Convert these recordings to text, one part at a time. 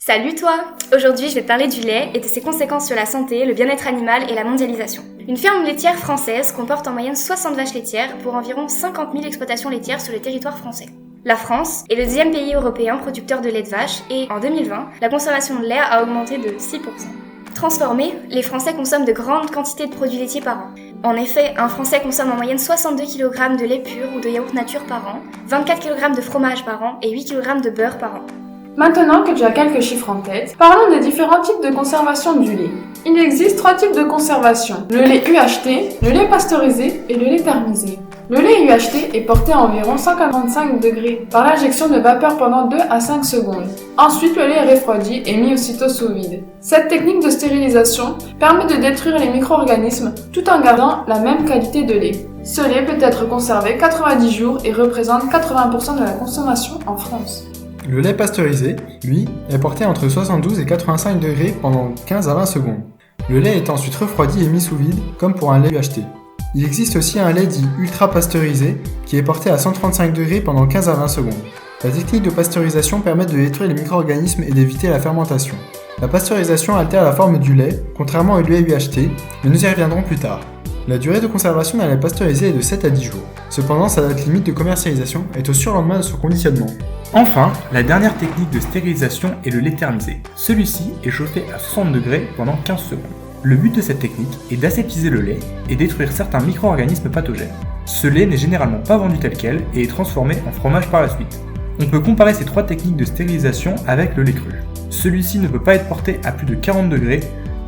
Salut toi! Aujourd'hui, je vais te parler du lait et de ses conséquences sur la santé, le bien-être animal et la mondialisation. Une ferme laitière française comporte en moyenne 60 vaches laitières pour environ 50 000 exploitations laitières sur le territoire français. La France est le 10e pays européen producteur de lait de vache et, en 2020, la consommation de lait a augmenté de 6%. Transformés, les Français consomment de grandes quantités de produits laitiers par an. En effet, un Français consomme en moyenne 62 kg de lait pur ou de yaourt nature par an, 24 kg de fromage par an et 8 kg de beurre par an. Maintenant que tu as quelques chiffres en tête, parlons des différents types de conservation du lait. Il existe 3 types de conservation, le lait UHT, le lait pasteurisé et le lait thermisé. Le lait UHT est porté à environ 145 degrés par l'injection de vapeur pendant 2 à 5 secondes. Ensuite, le lait est refroidi et mis aussitôt sous vide. Cette technique de stérilisation permet de détruire les micro-organismes tout en gardant la même qualité de lait. Ce lait peut être conservé 90 jours et représente 80% de la consommation en France. Le lait pasteurisé, lui, est porté entre 72 et 85 degrés pendant 15 à 20 secondes. Le lait est ensuite refroidi et mis sous vide, comme pour un lait UHT. Il existe aussi un lait dit ultra pasteurisé, qui est porté à 135 degrés pendant 15 à 20 secondes. La technique de pasteurisation permet de détruire les micro-organismes et d'éviter la fermentation. La pasteurisation altère la forme du lait, contrairement au lait UHT, mais nous y reviendrons plus tard. La durée de conservation d'un lait pasteurisé est de 7 à 10 jours. Cependant, sa date limite de commercialisation est au surlendemain de son conditionnement. Enfin, la dernière technique de stérilisation est le lait thermisé. Celui-ci est chauffé à 60 degrés pendant 15 secondes. Le but de cette technique est d'aseptiser le lait et détruire certains micro-organismes pathogènes. Ce lait n'est généralement pas vendu tel quel et est transformé en fromage par la suite. On peut comparer ces 3 techniques de stérilisation avec le lait cru. Celui-ci ne peut pas être porté à plus de 40 degrés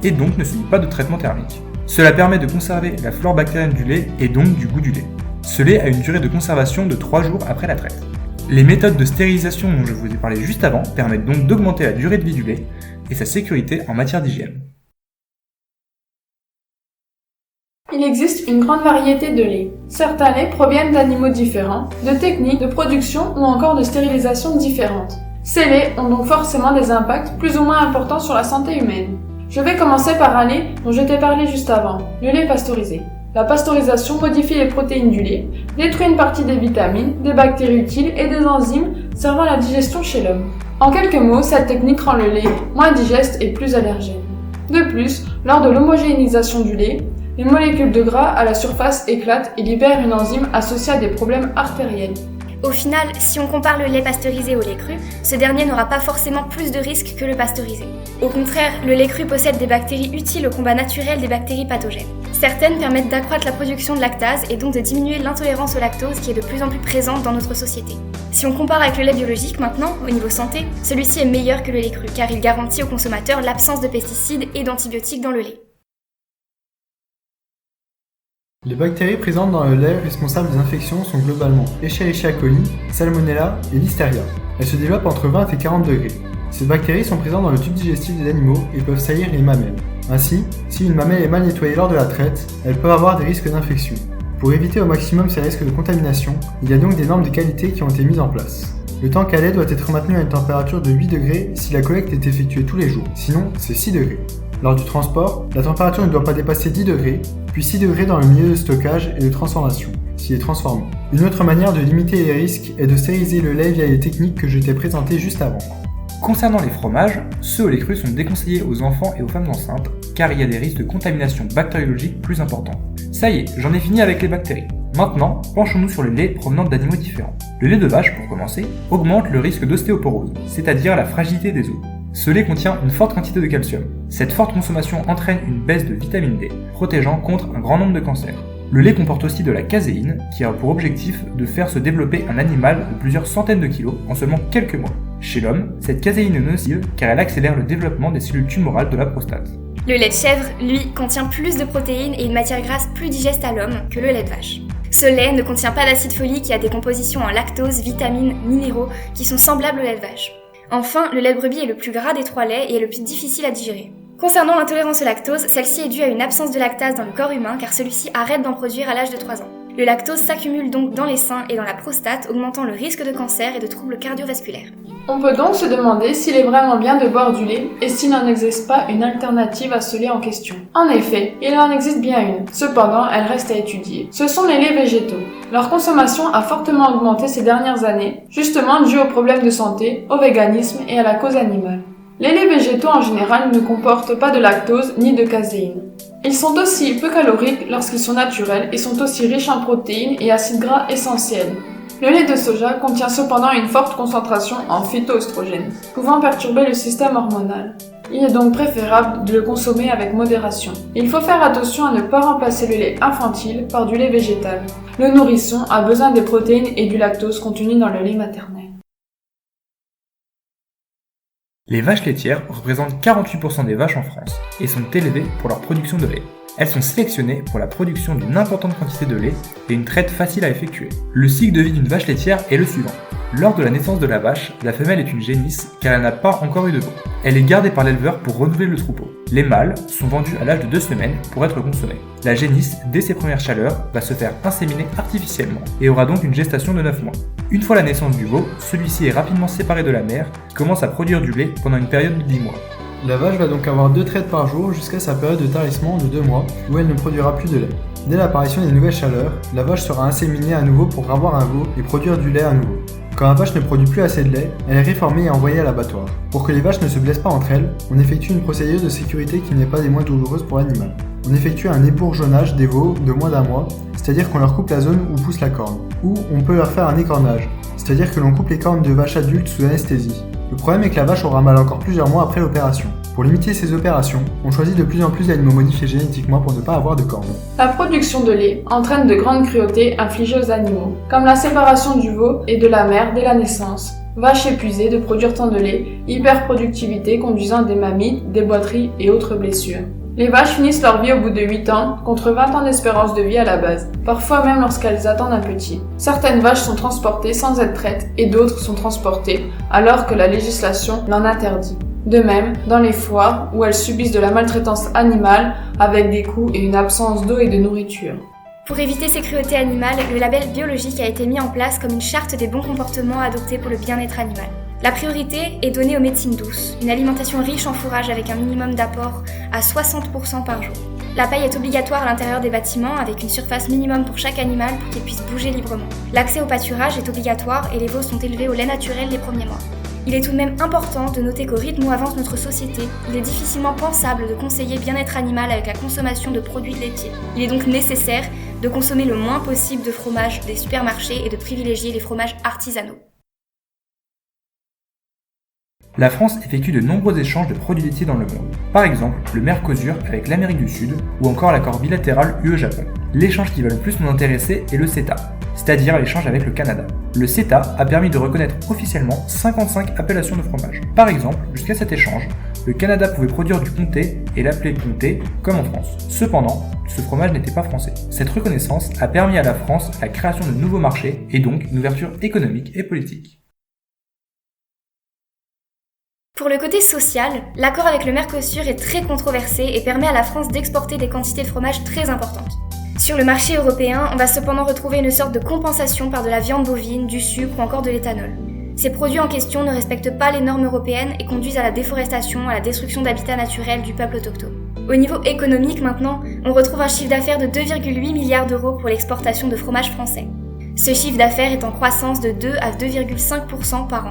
et donc ne subit pas de traitement thermique. Cela permet de conserver la flore bactérienne du lait et donc du goût du lait. Ce lait a une durée de conservation de 3 jours après la traite. Les méthodes de stérilisation dont je vous ai parlé juste avant permettent donc d'augmenter la durée de vie du lait et sa sécurité en matière d'hygiène. Il existe une grande variété de laits. Certains laits proviennent d'animaux différents, de techniques de production ou encore de stérilisation différentes. Ces laits ont donc forcément des impacts plus ou moins importants sur la santé humaine. Je vais commencer par un lait dont je t'ai parlé juste avant, le lait pasteurisé. La pasteurisation modifie les protéines du lait, détruit une partie des vitamines, des bactéries utiles et des enzymes servant à la digestion chez l'homme. En quelques mots, cette technique rend le lait moins digeste et plus allergène. De plus, lors de l'homogénéisation du lait, les molécules de gras à la surface éclatent et libèrent une enzyme associée à des problèmes artériels. Au final, si on compare le lait pasteurisé au lait cru, ce dernier n'aura pas forcément plus de risques que le pasteurisé. Au contraire, le lait cru possède des bactéries utiles au combat naturel des bactéries pathogènes. Certaines permettent d'accroître la production de lactase et donc de diminuer l'intolérance au lactose qui est de plus en plus présente dans notre société. Si on compare avec le lait biologique maintenant, au niveau santé, celui-ci est meilleur que le lait cru car il garantit aux consommateurs l'absence de pesticides et d'antibiotiques dans le lait. Les bactéries présentes dans le lait responsables des infections sont globalement Escherichia coli, Salmonella et Listeria. Elles se développent entre 20 et 40 degrés. Ces bactéries sont présentes dans le tube digestif des animaux et peuvent saillir les mamelles. Ainsi, si une mamelle est mal nettoyée lors de la traite, elles peuvent avoir des risques d'infection. Pour éviter au maximum ces risques de contamination, il y a donc des normes de qualité qui ont été mises en place. Le tank à lait doit être maintenu à une température de 8 degrés si la collecte est effectuée tous les jours, sinon c'est 6 degrés. Lors du transport, la température ne doit pas dépasser 10 degrés, puis 6 degrés dans le milieu de stockage et de transformation, s'il est transformé. Une autre manière de limiter les risques est de stériliser le lait via les techniques que je t'ai présentées juste avant. Concernant les fromages, ceux au lait cru sont déconseillés aux enfants et aux femmes enceintes car il y a des risques de contamination bactériologique plus importants. Ça y est, j'en ai fini avec les bactéries. Maintenant, penchons-nous sur le lait provenant d'animaux différents. Le lait de vache, pour commencer, augmente le risque d'ostéoporose, c'est-à-dire la fragilité des os. Ce lait contient une forte quantité de calcium. Cette forte consommation entraîne une baisse de vitamine D, protégeant contre un grand nombre de cancers. Le lait comporte aussi de la caséine, qui a pour objectif de faire se développer un animal de plusieurs centaines de kilos en seulement quelques mois. Chez l'homme, cette caséine est nocive car elle accélère le développement des cellules tumorales de la prostate. Le lait de chèvre, lui, contient plus de protéines et une matière grasse plus digeste à l'homme que le lait de vache. Ce lait ne contient pas d'acide folique et a des compositions en lactose, vitamines, minéraux qui sont semblables au lait de vache. Enfin, le lait de brebis est le plus gras des 3 laits et est le plus difficile à digérer. Concernant l'intolérance au lactose, celle-ci est due à une absence de lactase dans le corps humain car celui-ci arrête d'en produire à l'âge de 3 ans. Le lactose s'accumule donc dans les seins et dans la prostate, augmentant le risque de cancer et de troubles cardiovasculaires. On peut donc se demander s'il est vraiment bien de boire du lait et s'il n'en existe pas une alternative à ce lait en question. En effet, il en existe bien une. Cependant, elle reste à étudier. Ce sont les laits végétaux. Leur consommation a fortement augmenté ces dernières années, justement dû aux problèmes de santé, au véganisme et à la cause animale. Les laits végétaux en général ne comportent pas de lactose ni de caséine. Ils sont aussi peu caloriques lorsqu'ils sont naturels et sont aussi riches en protéines et acides gras essentiels. Le lait de soja contient cependant une forte concentration en phytoestrogènes, pouvant perturber le système hormonal. Il est donc préférable de le consommer avec modération. Il faut faire attention à ne pas remplacer le lait infantile par du lait végétal. Le nourrisson a besoin des protéines et du lactose contenus dans le lait maternel. Les vaches laitières représentent 48% des vaches en France et sont élevées pour leur production de lait. Elles sont sélectionnées pour la production d'une importante quantité de lait et une traite facile à effectuer. Le cycle de vie d'une vache laitière est le suivant. Lors de la naissance de la vache, la femelle est une génisse car elle n'a pas encore eu de veau. Elle est gardée par l'éleveur pour renouveler le troupeau. Les mâles sont vendus à l'âge de 2 semaines pour être consommés. La génisse, dès ses premières chaleurs, va se faire inséminer artificiellement et aura donc une gestation de 9 mois. Une fois la naissance du veau, celui-ci est rapidement séparé de la mère qui commence à produire du lait pendant une période de 10 mois. La vache va donc avoir 2 traites par jour jusqu'à sa période de tarissement de 2 mois où elle ne produira plus de lait. Dès l'apparition des nouvelles chaleurs, la vache sera inséminée à nouveau pour avoir un veau et produire du lait à nouveau. Quand la vache ne produit plus assez de lait, elle est réformée et envoyée à l'abattoir. Pour que les vaches ne se blessent pas entre elles, on effectue une procédure de sécurité qui n'est pas des moins douloureuses pour l'animal. On effectue un ébourgeonnage des veaux de moins d'1 mois, c'est-à-dire qu'on leur coupe la zone où pousse la corne. Ou on peut leur faire un écornage, c'est-à-dire que l'on coupe les cornes de vaches adultes sous anesthésie. Le problème est que la vache aura mal encore plusieurs mois après l'opération. Pour limiter ces opérations, on choisit de plus en plus d'animaux modifiés génétiquement pour ne pas avoir de cornes. La production de lait entraîne de grandes cruautés infligées aux animaux, comme la séparation du veau et de la mère dès la naissance. Vaches épuisées de produire tant de lait, hyperproductivité conduisant à des mammites, des boiteries et autres blessures. Les vaches finissent leur vie au bout de 8 ans, contre 20 ans d'espérance de vie à la base, parfois même lorsqu'elles attendent un petit. Certaines vaches sont transportées sans être traites et d'autres sont transportées alors que la législation l'en interdit. De même, dans les foires, où elles subissent de la maltraitance animale, avec des coups et une absence d'eau et de nourriture. Pour éviter ces cruautés animales, le label biologique a été mis en place comme une charte des bons comportements adoptés pour le bien-être animal. La priorité est donnée aux médecines douces, une alimentation riche en fourrage avec un minimum d'apport à 60% par jour. La paille est obligatoire à l'intérieur des bâtiments avec une surface minimum pour chaque animal pour qu'il puisse bouger librement. L'accès au pâturage est obligatoire et les veaux sont élevés au lait naturel les premiers mois. Il est tout de même important de noter qu'au rythme où avance notre société, il est difficilement pensable de conseiller bien-être animal avec la consommation de produits laitiers. Il est donc nécessaire de consommer le moins possible de fromage des supermarchés et de privilégier les fromages artisanaux. La France effectue de nombreux échanges de produits laitiers dans le monde. Par exemple, le Mercosur avec l'Amérique du Sud ou encore l'accord bilatéral UE-Japon. L'échange qui va le plus nous intéresser est le CETA, c'est-à-dire l'échange avec le Canada. Le CETA a permis de reconnaître officiellement 55 appellations de fromage. Par exemple, jusqu'à cet échange, le Canada pouvait produire du comté et l'appeler comté comme en France. Cependant, ce fromage n'était pas français. Cette reconnaissance a permis à la France la création de nouveaux marchés et donc une ouverture économique et politique. Pour le côté social, l'accord avec le Mercosur est très controversé et permet à la France d'exporter des quantités de fromage très importantes. Sur le marché européen, on va cependant retrouver une sorte de compensation par de la viande bovine, du sucre ou encore de l'éthanol. Ces produits en question ne respectent pas les normes européennes et conduisent à la déforestation, à la destruction d'habitats naturels du peuple autochtone. Au niveau économique maintenant, on retrouve un chiffre d'affaires de 2,8 milliards d'euros pour l'exportation de fromage français. Ce chiffre d'affaires est en croissance de 2 à 2,5% par an.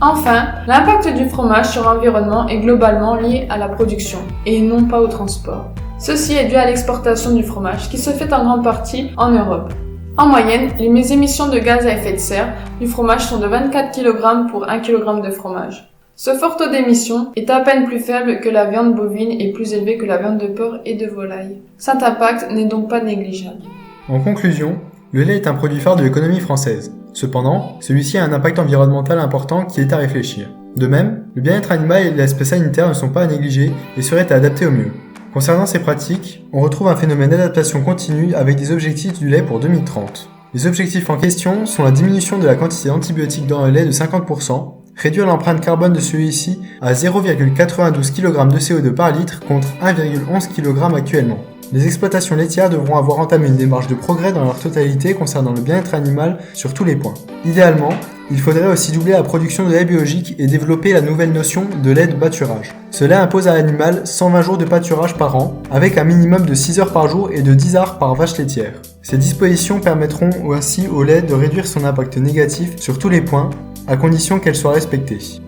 Enfin, l'impact du fromage sur l'environnement est globalement lié à la production, et non pas au transport. Ceci est dû à l'exportation du fromage, qui se fait en grande partie en Europe. En moyenne, les émissions de gaz à effet de serre du fromage sont de 24 kg pour 1 kg de fromage. Ce fort taux d'émission est à peine plus faible que la viande bovine et plus élevé que la viande de porc et de volaille. Cet impact n'est donc pas négligeable. En conclusion, le lait est un produit phare de l'économie française. Cependant, celui-ci a un impact environnemental important qui est à réfléchir. De même, le bien-être animal et l'aspect sanitaire ne sont pas à négliger et seraient à adapter au mieux. Concernant ces pratiques, on retrouve un phénomène d'adaptation continue avec des objectifs du lait pour 2030. Les objectifs en question sont la diminution de la quantité d'antibiotiques dans le lait de 50%, réduire l'empreinte carbone de celui-ci à 0,92 kg de CO2 par litre contre 1,11 kg actuellement. Les exploitations laitières devront avoir entamé une démarche de progrès dans leur totalité concernant le bien-être animal sur tous les points. Idéalement, il faudrait aussi doubler la production de lait biologique et développer la nouvelle notion de lait de pâturage. Cela impose à l'animal 120 jours de pâturage par an, avec un minimum de 6 heures par jour et de 10 heures par vache laitière. Ces dispositions permettront ainsi au lait de réduire son impact négatif sur tous les points, à condition qu'elles soient respectées.